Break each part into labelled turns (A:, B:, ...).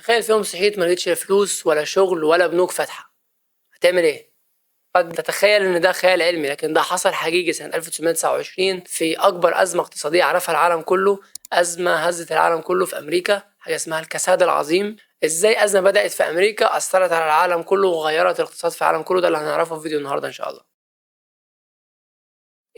A: تخيل في يوم صحيت ما لقيتش لا فلوس ولا شغل ولا بنوك فاتحة، هتعمل ايه؟ قد تتخيل ان ده خيال علمي، لكن ده حصل حقيقي سنة 1929 في اكبر ازمة اقتصادية عرفها العالم كله. ازمة هزت العالم كله في امريكا، حاجة اسمها الكساد العظيم. ازاي ازمة بدأت في امريكا اثرت على العالم كله وغيرت الاقتصاد في العالم كله؟ ده اللي هنعرفه في فيديو النهاردة ان شاء الله.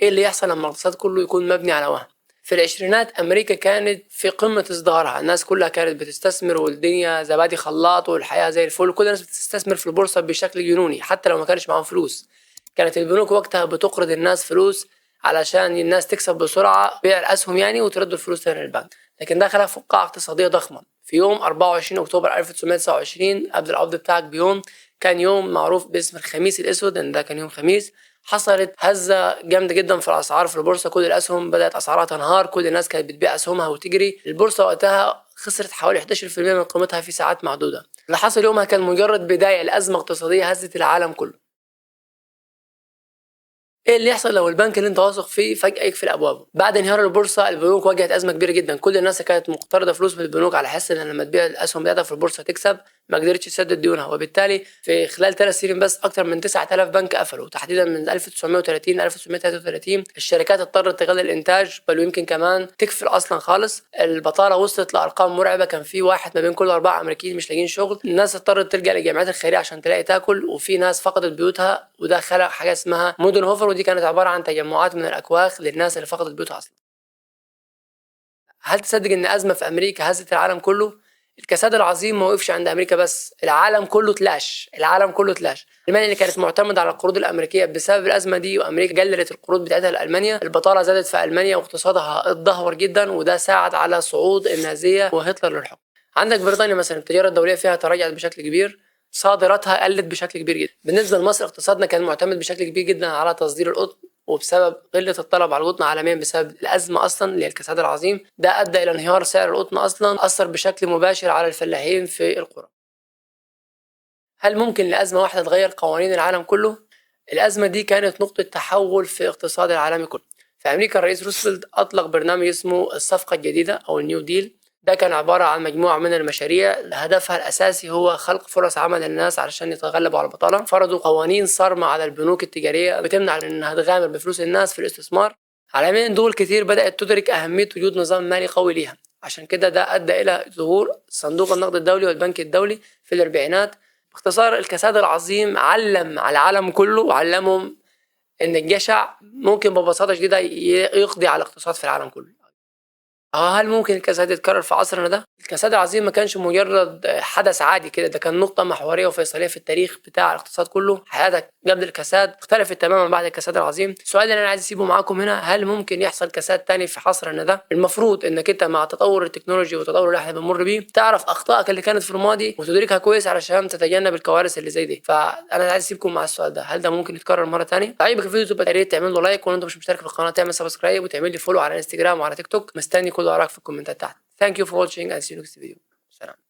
A: ايه اللي يحصل لما الاقتصاد كله يكون مبني على وهم؟ في العشرينات امريكا كانت في قمة ازدهارها، الناس كلها كانت بتستثمر والدنيا زبادي خلاط والحياة زي الفل، كل الناس بتستثمر في البورصة بشكل جنوني حتى لو ما كانش معاهم فلوس. كانت البنوك وقتها بتقرض الناس فلوس علشان الناس تكسب بسرعة، بيع الاسهم يعني وترد الفلوس تاني للبنك. لكن ده خلق فقاعة اقتصادية ضخمة. في يوم 24 اكتوبر 1929 قبل القبض بتاعك بيوم، كان يوم معروف باسم الخميس الاسود، ان ده كان يوم خميس، حصلت هزة جامدة جدا في الأسعار في البورصة. كل الأسهم بدأت أسعارها تنهار، كل الناس كانت بتبيع أسهمها وتجري. البورصة وقتها خسرت حوالي 11% من قيمتها في ساعات معدودة. اللي حصل يومها كان مجرد بداية لأزمة اقتصادية هزت العالم كله. ايه اللي يحصل لو البنك اللي انت واثق فيه فجأة يقفل ابوابه؟ بعد انهيار البورصة البنوك واجهت ازمة كبيرة جدا. كل الناس كانت مقترضة فلوس من البنوك على حس ان لما تبيع الاسهم بتاعتها في البورصة تكسب، ما قدرتش تسدد ديونها، وبالتالي في خلال 3 سنين بس اكتر من 9000 بنك قفلوا. تحديدا من 1930 ل 1933 الشركات اضطرت تقلل الانتاج، بل ويمكن كمان تقفل اصلا خالص. البطالة وصلت لارقام مرعبة، كان في واحد ما بين كل 4 امريكيين مش لاقيين شغل. الناس اضطرت تلجأ للجمعيات الخيرية عشان تلاقي تاكل، وفي ناس فقدت بيوتها، وده خلق حاجة اسمها مدن هوفر، ودي كانت عبارة عن تجمعات من الأكواخ للناس اللي فقدت بيوتها أصلا. هل تصدق إن أزمة في أمريكا هزت العالم كله؟ الكساد العظيم ما وقفش عند أمريكا بس، العالم كله تلاش، العالم كله تلاش. ألمانيا اللي كانت معتمدة على القروض الأمريكية بسبب الأزمة دي، وأمريكا قللت القروض بتاعتها لألمانيا، البطالة زادت في ألمانيا واقتصادها اتدهور جدا، وده ساعد على صعود النازية وهتلر للحكم. عندك بريطانيا مثلا التجارة الدولية فيها تراجعت بشكل كبير، صادراتها قلت بشكل كبير جدا. بالنسبة لمصر اقتصادنا كان معتمد بشكل كبير جدا على تصدير القطن، وبسبب قلة الطلب على القطن عالميا بسبب الأزمة أصلا اللي هي الكساد العظيم، ده أدى إلى انهيار سعر القطن أصلا، أثر بشكل مباشر على الفلاحين في القرى. هل ممكن لأزمة واحدة تغير قوانين العالم كله؟ الأزمة دي كانت نقطة تحول في الاقتصاد العالمي كله. في أمريكا الرئيس روزفلت أطلق برنامج اسمه الصفقة الجديدة أو النيو ديل. ده كان عبارة عن مجموعة من المشاريع هدفها الأساسي هو خلق فرص عمل للناس علشان يتغلبوا على البطالة. فرضوا قوانين صارمة على البنوك التجارية بتمنع إنها تغامر بفلوس الناس في الاستثمار. عالميا دول كتير بدأت تدرك أهمية وجود نظام مالي قوي ليها، عشان كده ده أدى إلى ظهور صندوق النقد الدولي والبنك الدولي في الأربعينات. باختصار الكساد العظيم علم على العالم كله وعلمهم إن الجشع ممكن ببساطة شديدة يقضي على الاقتصاد في العالم كله. هل ممكن الكساد يتكرر في عصرنا ده؟ الكساد العظيم ما كانش مجرد حدث عادي كده، ده كان نقطة محورية وفيصلية في التاريخ بتاع الاقتصاد كله. حياتك قبل الكساد اختلفت تماما بعد الكساد العظيم. السؤال اللي انا عايز اسيبه معاكم هنا، هل ممكن يحصل كساد تاني في عصرنا ده؟ المفروض انك انت مع تطور التكنولوجيا والتطور اللي احنا بنمر بيه تعرف اخطائك اللي كانت في الماضي وتدركها كويس علشان تتجنب الكوارث اللي زي دي. فانا عايز اسيبكم مع السؤال ده، هل ده ممكن يتكرر مرة تانية؟ عجبك الفيديو تبقى يا ريت تعمل له لايك، وانت مش مشترك في القناة تعمل سبسكرايب وتعمل لي فولو على انستجرام وعلى تيك توك. مستني كل ارائك في الكومنتات تحت. Thank you for watching and see you next video. سلام.